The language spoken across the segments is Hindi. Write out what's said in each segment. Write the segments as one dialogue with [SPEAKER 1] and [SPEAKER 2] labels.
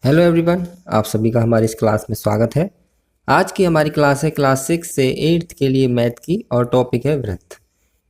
[SPEAKER 1] हेलो एवरीवन, आप सभी का हमारी इस क्लास में स्वागत है। आज की हमारी क्लास है क्लास 6 से 8th के लिए मैथ की और टॉपिक है वृत्त।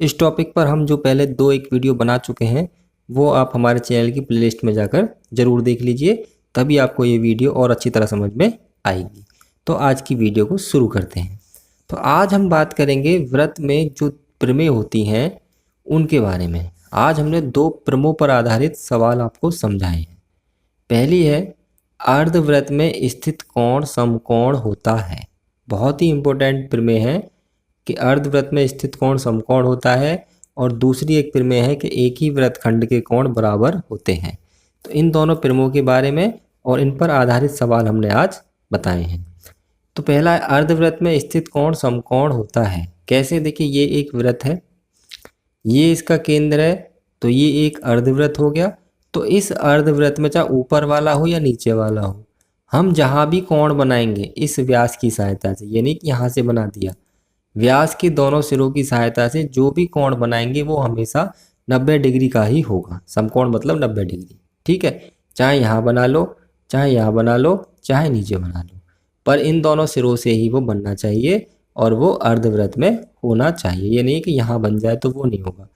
[SPEAKER 1] इस टॉपिक पर हम जो पहले एक वीडियो बना चुके हैं वो आप हमारे चैनल की प्लेलिस्ट में जाकर ज़रूर देख लीजिए, तभी आपको ये वीडियो और अच्छी तरह समझ में आएगी। तो आज की वीडियो को शुरू करते हैं। तो आज हम बात करेंगे वृत्त में जो प्रमेय होती हैं उनके बारे में। आज हमने 2 प्रमेयों पर आधारित सवाल आपको समझाए हैं। पहली है, अर्धवृत्त में स्थित कोण समकोण होता है। बहुत ही इंपॉर्टेंट प्रमेय है कि अर्धवृत्त में स्थित कोण समकोण होता है। और दूसरी एक प्रमेय है कि एक ही वृत्तखंड के कोण बराबर होते हैं। तो इन दोनों प्रमेयों के बारे में और इन पर आधारित सवाल हमने आज बताए हैं। तो पहला है, अर्धवृत्त में स्थित कोण समकोण होता है। कैसे? देखिए, ये एक वृत्त है, ये इसका केंद्र है, तो ये एक अर्धवृत्त हो गया। तो इस अर्धवृत्त में चाहे ऊपर वाला हो या नीचे वाला हो, हम जहाँ भी कोण बनाएंगे इस व्यास की सहायता से, यानी कि यहाँ से बना दिया, व्यास के दोनों सिरों की सहायता से जो भी कोण बनाएंगे वो हमेशा 90 डिग्री का ही होगा। समकोण मतलब 90 डिग्री। ठीक है, चाहे यहाँ बना लो, चाहे यहाँ बना लो, चाहे नीचे बना लो, पर इन दोनों सिरों से ही वो बनना चाहिए और वो अर्धवृत्त में होना चाहिए। ये नहीं कि यहाँ बन जाए तो वो नहीं होगा,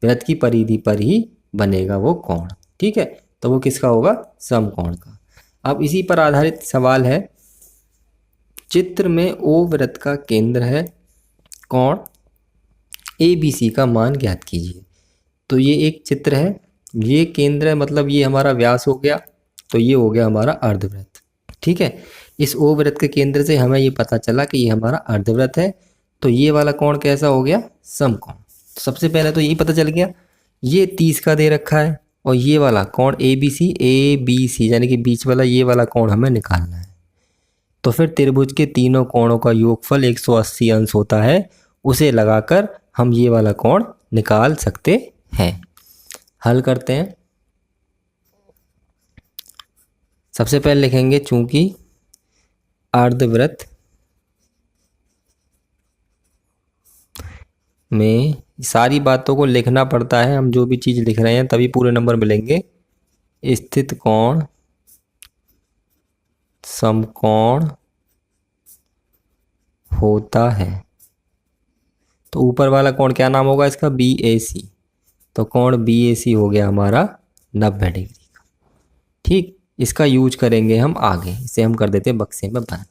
[SPEAKER 1] वृत्त की परिधि पर ही बनेगा वो कोण। ठीक है, तो वो किसका होगा? समकोण का। अब इसी पर आधारित सवाल है, चित्र में ओ वृत्त का केंद्र है, कोण ABC का मान ज्ञात कीजिए। तो ये एक चित्र है, ये केंद्र है, मतलब ये हमारा व्यास हो गया, तो ये हो गया हमारा अर्धवृत्त। ठीक है, इस ओ वृत्त के केंद्र से हमें ये पता चला कि ये हमारा अर्धवृत्त है। तो ये वाला कोण कैसा हो गया? समकोण। तो सबसे पहले तो यही पता चल गया, ये 30 का दे रखा है और ये वाला कोण ABC यानी कि बीच वाला ये वाला कोण हमें निकालना है। तो फिर त्रिभुज के तीनों कोणों का योगफल 180 अंश होता है, उसे लगाकर हम ये वाला कोण निकाल सकते हैं। हल करते हैं। सबसे पहले लिखेंगे, चूंकि अर्धवृत्त में सारी बातों को लिखना पड़ता है, हम जो भी चीज़ लिख रहे हैं तभी पूरे नंबर मिलेंगे। स्थित कोण समकोण होता है। तो ऊपर वाला कोण क्या नाम होगा इसका? BAC। तो कोण BAC हो गया हमारा 90 डिग्री का। ठीक, इसका यूज करेंगे हम आगे, इसे हम कर देते हैं बक्से में बंद।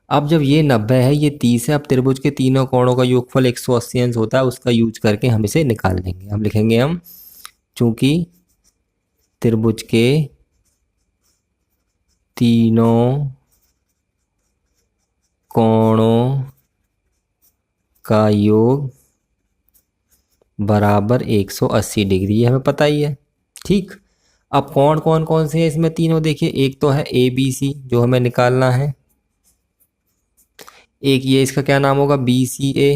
[SPEAKER 1] अब जब ये 90 है, ये 30 है, अब त्रिभुज के तीनों कोणों का योगफल 180 अंश होता है, उसका यूज करके हम इसे निकाल लेंगे। अब लिखेंगे हम, चूंकि त्रिभुज के तीनों कोणों का योग बराबर 180 डिग्री, ये हमें पता ही है। ठीक, अब कोण कौन कौन से हैं इसमें? तीनों। देखिए, एक तो है ABC जो हमें निकालना है, एक ये इसका क्या नाम होगा? BCA,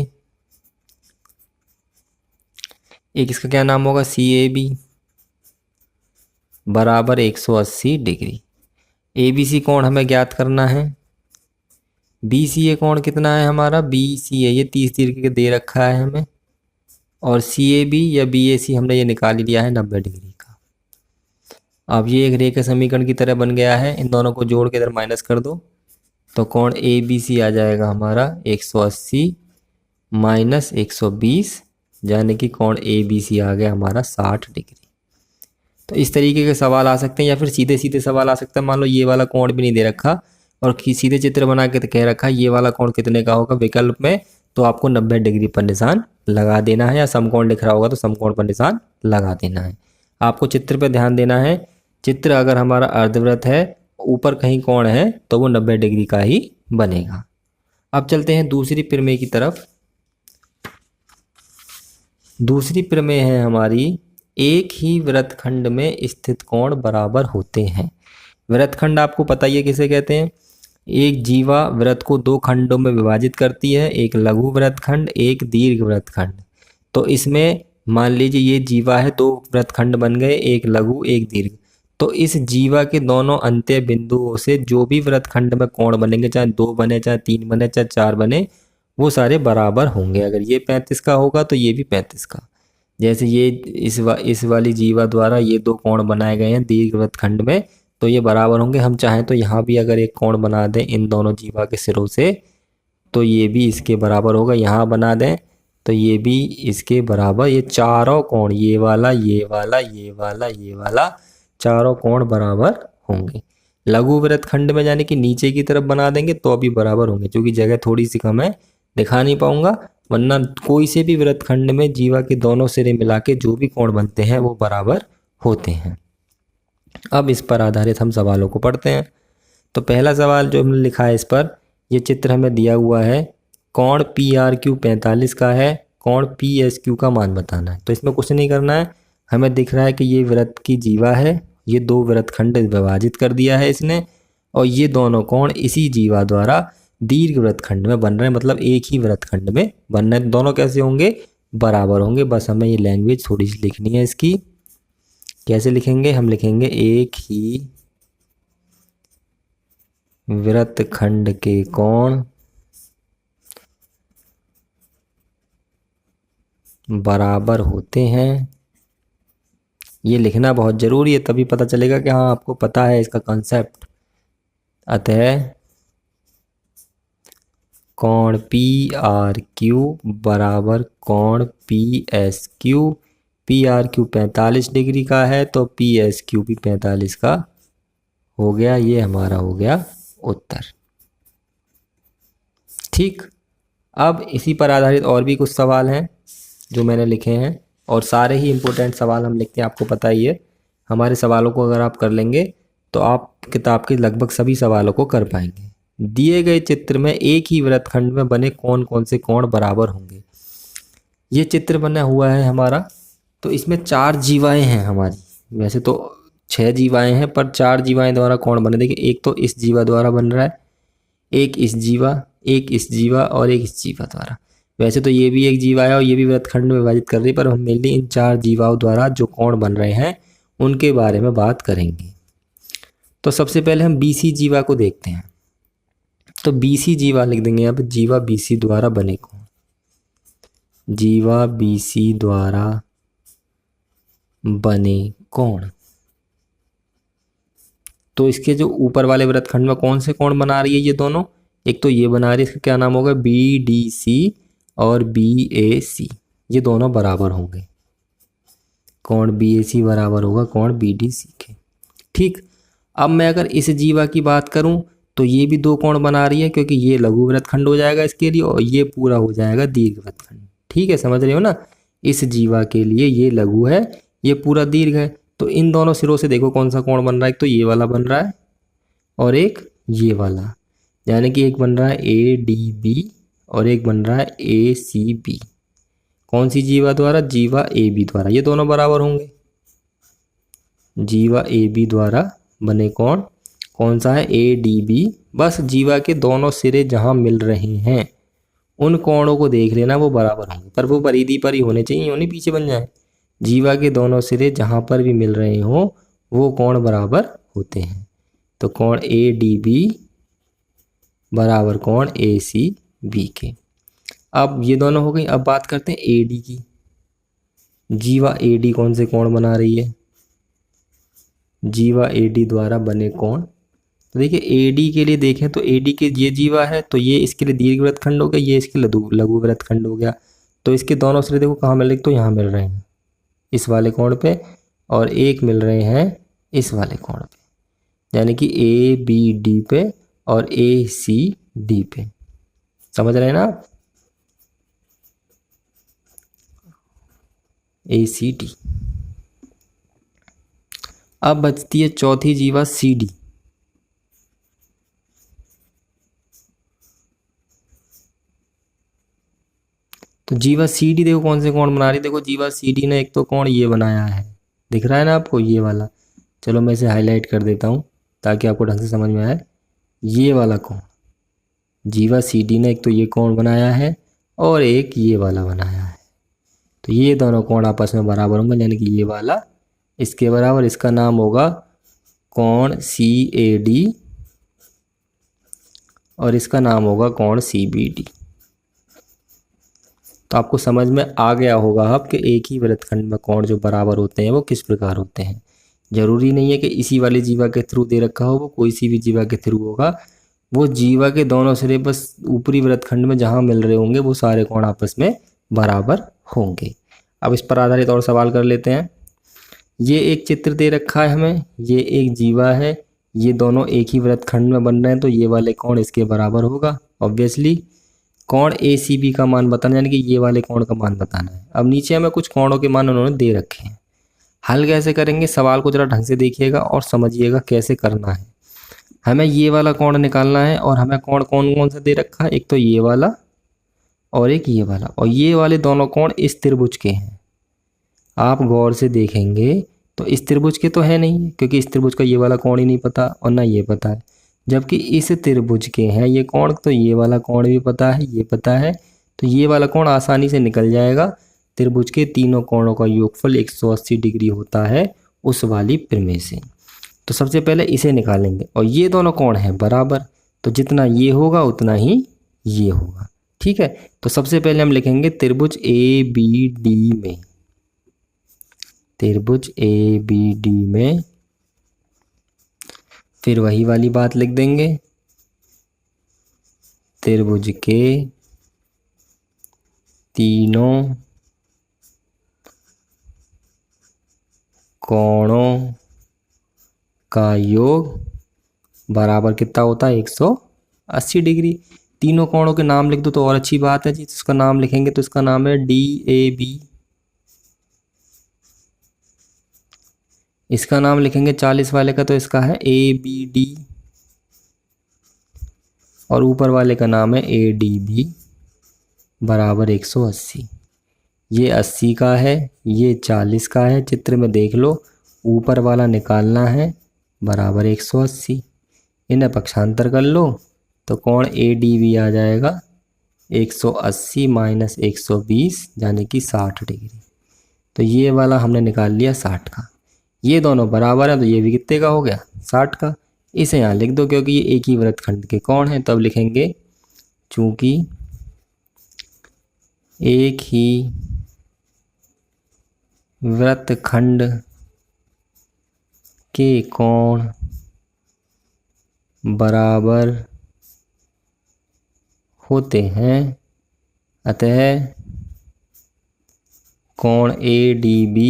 [SPEAKER 1] एक इसका क्या नाम होगा? CAB बराबर 180 डिग्री। ABC कोण हमें ज्ञात करना है। BCA कोण कितना है हमारा? BCA ये 30 डिग्री का दे रखा है हमें, और CAB या BAC हमने ये निकाल लिया है 90 डिग्री का। अब ये एक रेखा समीकरण की तरह बन गया है, इन दोनों को जोड़ के इधर माइनस कर दो, तो कोण ABC आ जाएगा हमारा 180 माइनस 120, यानी कि कोण ABC आ गया हमारा 60 डिग्री। तो इस तरीके के सवाल आ सकते हैं, या फिर सीधे सीधे सवाल आ सकता है। मान लो ये वाला कोण भी नहीं दे रखा और सीधे चित्र बना के कह रखा है ये वाला कोण कितने का होगा विकल्प में, तो आपको 90 डिग्री पर निशान लगा देना है, या समकोण लिख रहा होगा तो समकोण पर निशान लगा देना है। आपको चित्र पर ध्यान देना है। चित्र अगर हमारा अर्धवृत्त है, ऊपर कहीं कोण है, तो वो 90 डिग्री का ही बनेगा। अब चलते हैं दूसरी प्रमेय की तरफ। दूसरी प्रमेय है हमारी, एक ही वृत्तखंड में स्थित कोण बराबर होते हैं। वृत्तखंड आपको पता ही है किसे कहते हैं। एक जीवा वृत्त को 2 खंडों में विभाजित करती है, एक लघु वृत्तखंड, एक दीर्घ वृत्तखंड। तो इसमें मान लीजिए ये जीवा है, 2 वृत्तखंड बन गए, एक लघु एक दीर्घ। तो इस जीवा के दोनों अंत्य बिंदुओं से जो भी वृत्तखंड में कोण बनेंगे, चाहे 2 बने, चाहे 3 बने, चाहे 4 बने, वो सारे बराबर होंगे। अगर ये 35 का होगा तो ये भी 35 का। जैसे ये इस वाली जीवा द्वारा ये 2 कोण बनाए गए हैं दीर्घ वृत्तखंड में, तो ये बराबर होंगे। हम चाहें तो यहाँ भी अगर एक कोण बना दें इन दोनों जीवा के सिरों से, तो ये भी इसके बराबर होगा। यहाँ बना दें तो ये भी इसके बराबर। ये चारों कोण, ये वाला, ये वाला, ये वाला, ये वाला, चारों कोण बराबर होंगे। लघु वृत्तखंड में यानी कि नीचे की तरफ बना देंगे तो अभी बराबर होंगे, क्योंकि जगह थोड़ी सी कम है, दिखा नहीं पाऊंगा। वरना कोई से भी वृत्तखंड में जीवा के दोनों सिरे मिला के जो भी कोण बनते हैं वो बराबर होते हैं। अब इस पर आधारित हम सवालों को पढ़ते हैं। तो पहला सवाल जो हमने लिखा है इस पर, ये चित्र हमें दिया हुआ है, कोण PRQ 45 का है, कोण PSQ का मान बताना है। तो इसमें कुछ नहीं करना है, हमें दिख रहा है कि ये वृत्त की जीवा है, ये दो वृत्तखंड विभाजित कर दिया है इसने, और ये दोनों कोण इसी जीवा द्वारा दीर्घ वृत्तखंड में बन रहे हैं, मतलब एक ही वृत्तखंड में बन रहे हैं। दोनों कैसे होंगे? बराबर होंगे। बस हमें ये लैंग्वेज थोड़ी सी लिखनी है इसकी। कैसे लिखेंगे? हम लिखेंगे एक ही वृत्तखंड के कोण बराबर होते हैं। ये लिखना बहुत ज़रूरी है, तभी पता चलेगा कि हाँ आपको पता है इसका कॉन्सेप्ट। अतः कोण PRQ बराबर कोण PSQ। PRQ 45 डिग्री का है तो PSQ भी 45 का हो गया। ये हमारा हो गया उत्तर। ठीक, अब इसी पर आधारित और भी कुछ सवाल हैं जो मैंने लिखे हैं, और सारे ही इम्पोर्टेंट सवाल हम लिखते हैं, आपको पता ही है। हमारे सवालों को अगर आप कर लेंगे तो आप किताब के लगभग सभी सवालों को कर पाएंगे। दिए गए चित्र में एक ही वृत्तखंड में बने कौन कौन से कोण बराबर होंगे। ये चित्र बना हुआ है हमारा, तो इसमें 4 जीवाएं हैं हमारी। वैसे तो 6 जीवाएं हैं, पर 4 जीवाएं द्वारा कोण बने। देखिए, एक तो इस जीवा द्वारा बन रहा है, एक इस जीवा, एक इस जीवा और एक इस जीवा द्वारा। वैसे तो ये भी एक जीवा है और ये भी वृत्तखंड में विभाजित कर रही है, पर हम मेनली इन 4 जीवाओं द्वारा जो कोण बन रहे हैं उनके बारे में बात करेंगे। तो सबसे पहले हम BC जीवा को देखते हैं। तो BC जीवा लिख देंगे यहाँ पे, जीवा BC द्वारा बने कोण। जीवा BC द्वारा बने कोण, तो इसके जो ऊपर वाले वृत्तखंड में कौन से कोण बना रही है ये दोनों? एक तो ये बना रही है, इसका क्या नाम होगा? BDC और BAC। ये दोनों बराबर होंगे। कोण BAC बराबर होगा कोण BDC के। ठीक, अब मैं अगर इस जीवा की बात करूं तो ये भी 2 कोण बना रही है, क्योंकि ये लघु वृत्तखंड हो जाएगा इसके लिए, और ये पूरा हो जाएगा दीर्घ वृत्तखंड। ठीक है, समझ रहे हो ना? इस जीवा के लिए ये लघु है, ये पूरा दीर्घ है। तो इन दोनों सिरों से देखो कौन सा कोण बन रहा है। एक तो ये वाला बन रहा है और एक ये वाला, यानी कि एक बन रहा है ADB और एक बन रहा है ACB। कौन सी जीवा द्वारा? जीवा AB द्वारा। ये दोनों बराबर होंगे। जीवा AB द्वारा बने कोण कौन सा है? ADB। बस जीवा के दोनों सिरे जहां मिल रहे हैं उन कोणों को देख लेना, वो बराबर होंगे, पर वो परिधि पर ही होने चाहिए, यूं नहीं पीछे बन जाए। जीवा के दोनों सिरे जहां पर भी मिल रहे हो वो कोण बराबर होते हैं। तो कोण ADB बराबर कोण ACB के। अब ये दोनों हो गई। अब बात करते हैं AD की। जीवा AD कौन से कोण बना रही है? जीवा AD द्वारा बने कोण, तो देखिए AD के लिए देखें तो AD के ये जीवा है, तो ये इसके लिए दीर्घ वृत्तखंड हो गया, ये इसके लघु वृत्तखंड हो गया। तो इसके दोनों सिरे देखो कहाँ मिल रहे? तो यहाँ मिल रहे हैं इस वाले कोण पे, और एक मिल रहे हैं इस वाले कोण पे, यानी कि ABD पे और ACD पे। समझ रहे हैं ना आप? ACD। अब बचती है चौथी जीवा CD। तो जीवा CD देखो कौन से कोण बना रही है। देखो जीवा CD ने एक तो कोण ये बनाया है, दिख रहा है ना आपको? ये वाला, चलो मैं इसे हाईलाइट कर देता हूँ ताकि आपको ढंग से समझ में आए। ये वाला कोण जीवा CD ने एक तो ये कोण बनाया है और एक ये वाला बनाया है। तो ये दोनों कोण आपस में बराबर होंगे, यानी कि ये वाला इसके बराबर। इसका नाम होगा कोण CAD और इसका नाम होगा कोण CBD। तो आपको समझ में आ गया होगा अब कि एक ही वृत्तखंड में कोण जो बराबर होते हैं वो किस प्रकार होते हैं। जरूरी नहीं है कि इसी वाली जीवा के थ्रू दे रखा हो, वो कोई सी भी जीवा के थ्रू होगा। वो जीवा के दोनों सिरे बस ऊपरी वृत्तखंड में जहाँ मिल रहे होंगे वो सारे कोण आपस में बराबर होंगे। अब इस पर आधारित और सवाल कर लेते हैं। ये एक चित्र दे रखा है हमें, ये एक जीवा है, ये दोनों एक ही वृत्तखंड में बन रहे हैं, तो ये वाले कोण इसके बराबर होगा ऑब्वियसली। कोण ACB का मान बताना, यानी कि ये वाले कोण का मान बताना है। अब नीचे हमें कुछ कोणों के मान उन्होंने दे रखे हैं। हल कैसे करेंगे, सवाल को जरा ढंग से देखिएगा और समझिएगा कैसे करना है। हमें ये वाला कोण निकालना है और हमें कोण कौन कौन सा दे रखा है, एक तो ये वाला और एक ये वाला, और ये वाले दोनों कोण इस त्रिभुज के हैं। आप गौर से देखेंगे तो इस त्रिभुज के तो है नहीं, क्योंकि इस त्रिभुज का ये वाला कोण ही नहीं पता और ना ये पता है। जबकि इस त्रिभुज के हैं ये कोण, तो ये वाला कोण भी पता है, ये पता है, तो ये वाला कोण आसानी से निकल जाएगा। त्रिभुज के तीनों कोणों का योगफल 180 डिग्री होता है उस वाली प्रमेय से। तो सबसे पहले इसे निकालेंगे, और ये दोनों कोण हैं बराबर, तो जितना ये होगा उतना ही ये होगा। ठीक है, तो सबसे पहले हम लिखेंगे त्रिभुज ABD में, त्रिभुज ABD में, फिर वही वाली बात लिख देंगे, त्रिभुज के तीनों कोणों का योग बराबर कितना होता है, 180 डिग्री। तीनों कोणों के नाम लिख दो तो और अच्छी बात है जी। इसका नाम लिखेंगे तो इसका नाम है DAB, इसका नाम लिखेंगे 40 वाले का तो इसका है ABD, और ऊपर वाले का नाम है ADB बराबर 180। ये 80 का है, ये 40 का है, चित्र में देख लो, ऊपर वाला निकालना है बराबर 180। इन्हें पक्षांतर कर लो तो कोण ADB आ जाएगा 180 माइनस 120 यानी कि 60 डिग्री। तो ये वाला हमने निकाल लिया 60 का। ये दोनों बराबर है तो ये भी कितने का हो गया, 60 का। इसे यहाँ लिख दो क्योंकि ये एक ही वृत्तखंड के कोण हैं, तब लिखेंगे चूंकि एक ही वृत्तखंड के कोण बराबर होते हैं, अतः कोण ADB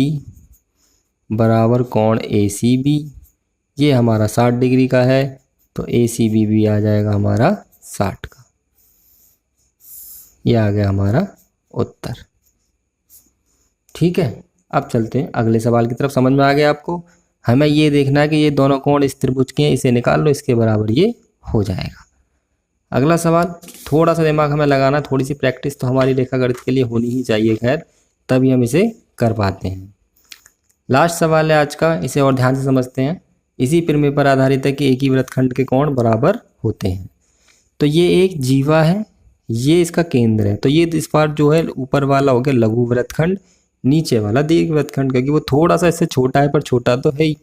[SPEAKER 1] बराबर कोण ACB। ये हमारा 60 डिग्री का है तो ACB भी आ जाएगा हमारा 60 का। ये आ गया हमारा उत्तर। ठीक है, अब चलते हैं अगले सवाल की तरफ। समझ में आ गया आपको? हमें ये देखना है कि ये दोनों कोण इस त्रिभुज के हैं, इसे निकाल लो, इसके बराबर ये हो जाएगा। अगला सवाल, थोड़ा सा दिमाग हमें लगाना, थोड़ी सी प्रैक्टिस तो हमारी रेखागणित के लिए होनी ही चाहिए, खैर तभी हम इसे कर पाते हैं। लास्ट सवाल है आज का, इसे और ध्यान से समझते हैं। इसी प्रमेय पर आधारित है कि एक ही वृत्तखंड के कोण बराबर होते हैं। तो ये एक जीवा है, ये इसका केंद्र है, तो ये इस बार जो है ऊपर वाला हो गया लघु वृत्तखंड, नीचे वाला दीर्घ वृत्तखंड, क्योंकि वो थोड़ा सा इससे छोटा है पर छोटा तो है ही।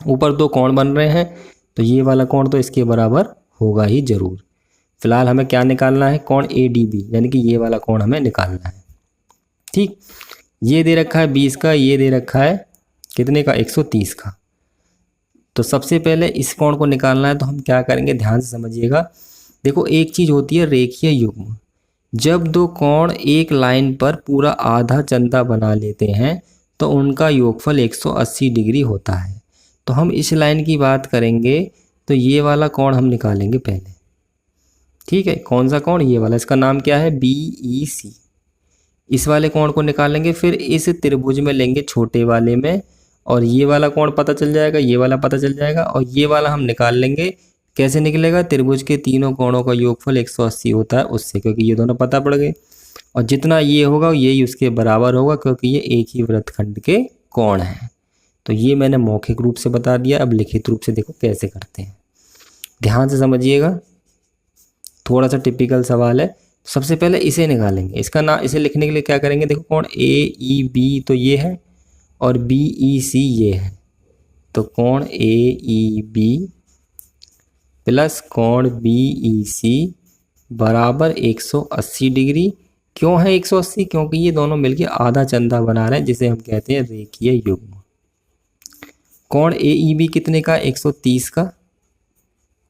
[SPEAKER 1] ऊपर दो कोण बन रहे हैं तो ये वाला कोण तो इसके बराबर होगा ही जरूर। फिलहाल हमें क्या निकालना है, कोण ADB, यानी कि ये वाला कोण हमें निकालना है। ठीक, ये दे रखा है 20 का, ये दे रखा है कितने का, 130 का। तो सबसे पहले इस कोण को निकालना है, तो हम क्या करेंगे, ध्यान से समझिएगा। देखो, एक चीज होती है रेखीय युग्म। जब दो कोण एक लाइन पर पूरा आधा चंदा बना लेते हैं तो उनका योगफल 180 डिग्री होता है। तो हम इस लाइन की बात करेंगे तो ये वाला कोण हम निकालेंगे पहले। ठीक है, कौन सा कोण, ये वाला, इसका नाम क्या है, BEC। इस वाले कोण को निकालेंगे, फिर इस त्रिभुज में लेंगे छोटे वाले में, और ये वाला कोण पता चल जाएगा, ये वाला पता चल जाएगा, और ये वाला हम निकाल लेंगे। कैसे निकलेगा, त्रिभुज के तीनों कोणों का योगफल 180 होता है उससे, क्योंकि ये दोनों पता पड़ गए। और जितना ये होगा यही उसके बराबर होगा, क्योंकि ये एक ही वृत्तखंड के कोण हैं। तो ये मैंने मौखिक रूप से बता दिया। अब लिखित रूप से देखो कैसे करते हैं, ध्यान से समझिएगा, थोड़ा सा टिपिकल सवाल है। सबसे पहले इसे निकालेंगे, इसका नाम, इसे लिखने के लिए क्या करेंगे, देखो कोण AEB तो ये है और BEC ये है, तो कोण AEB प्लस कोण BEC बराबर 180 डिग्री। क्यों है 180, क्योंकि ये दोनों मिलके आधा चंदा बना रहे हैं, जिसे हम कहते हैं रेखीय युग्म। कोण AEB कितने का, 130 का,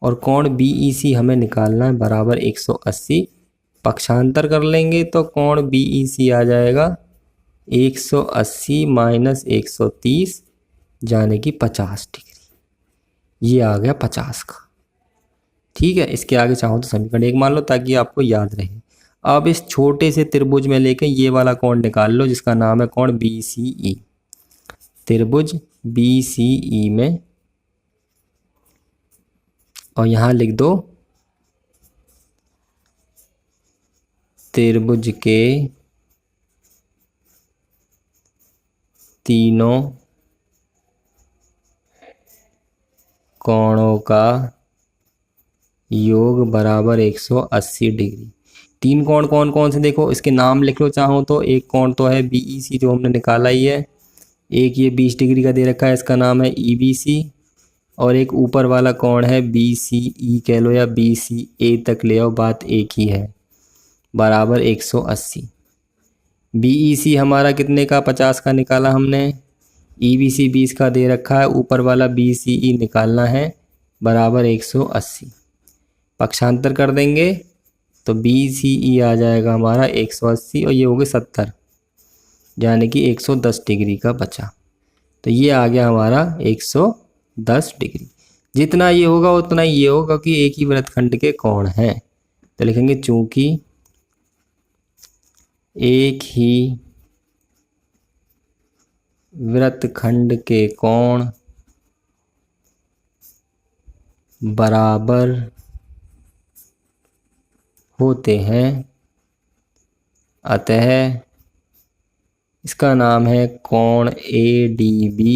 [SPEAKER 1] और कोण BEC हमें निकालना है बराबर 180। पक्षांतर कर लेंगे तो कोण BEC आ जाएगा 180 माइनस 130 जाने की 50 डिग्री। ये आ गया 50 का। ठीक है, इसके आगे चाहो तो समीकरण 1 मान लो ताकि आपको याद रहे। अब इस छोटे से त्रिभुज में लेके ये वाला कोण निकाल लो जिसका नाम है कोण BCE। त्रिभुज BCE में, और यहां लिख दो त्रिभुज के तीनों कोणों का योग बराबर 180 डिग्री। तीन कोण कौन कौन से देखो, इसके नाम लिख लो चाहो तो। एक कोण तो है BEC जो हमने निकाला ही है, एक ये 20 डिग्री का दे रखा है, इसका नाम है EBC, और एक ऊपर वाला कोण है BCE कह लो या BCA तक ले आओ, बात एक ही है, बराबर 180। BEC हमारा कितने का, 50 का निकाला हमने। EBC 20 का दे रखा है, ऊपर वाला BCE निकालना है, बराबर 180। पक्षांतर कर देंगे तो BCE आ जाएगा हमारा 180 और ये हो गए 70, यानी कि 110 डिग्री का बचा। तो ये आ गया हमारा 110 डिग्री। जितना ये होगा उतना ये होगा क्योंकि एक ही वृत्तखंड के कोण हैं। तो लिखेंगे चूंकि एक ही वृत्तखंड के कोण बराबर होते हैं, अतः इसका नाम है कोण ADB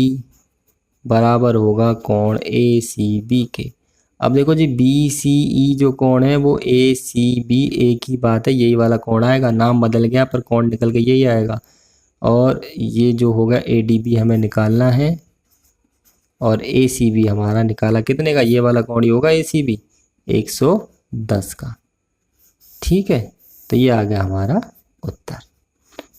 [SPEAKER 1] बराबर होगा कोण ACB के। अब देखो जी BCE जो कोण है वो ACB एक ही बात है, यही वाला कोण आएगा, नाम बदल गया पर कोण निकल के यही आएगा। और ये जो होगा ADB हमें निकालना है, और ACB हमारा निकाला कितने का, ये वाला कोण ही होगा ACB 110 का। ठीक है, तो ये आ गया हमारा उत्तर।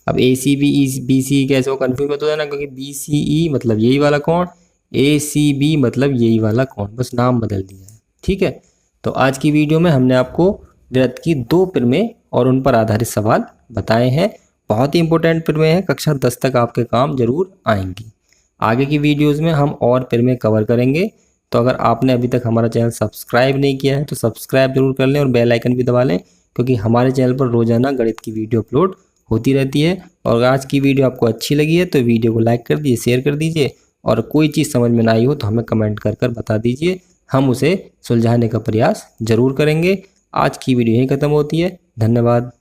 [SPEAKER 1] अब ACB BCE कैसे हो, कन्फ्यूज मत हो जाना, क्योंकि BCE मतलब यही वाला कोण, ACB मतलब यही वाला कोण, बस नाम बदल दिया है। ठीक है, तो आज की वीडियो में हमने आपको वृत्त की 2 प्रमेय और उन पर आधारित सवाल बताए हैं। बहुत ही इंपॉर्टेंट प्रमेय है, कक्षा 10 तक आपके काम जरूर आएंगी। आगे की वीडियोज़ में हम और प्रमेय कवर करेंगे। तो अगर आपने अभी तक हमारा चैनल सब्सक्राइब नहीं किया है तो सब्सक्राइब जरूर कर लें और बेल आइकन भी दबा लें, क्योंकि हमारे चैनल पर रोजाना गणित की वीडियो अपलोड होती रहती है। और आज की वीडियो आपको अच्छी लगी है तो वीडियो को लाइक कर दीजिए, शेयर कर दीजिए, और कोई चीज़ समझ में ना आई हो तो हमें कमेंट कर बता दीजिए, हम उसे सुलझाने का प्रयास जरूर करेंगे। आज की वीडियो यहीं ख़त्म होती है। धन्यवाद।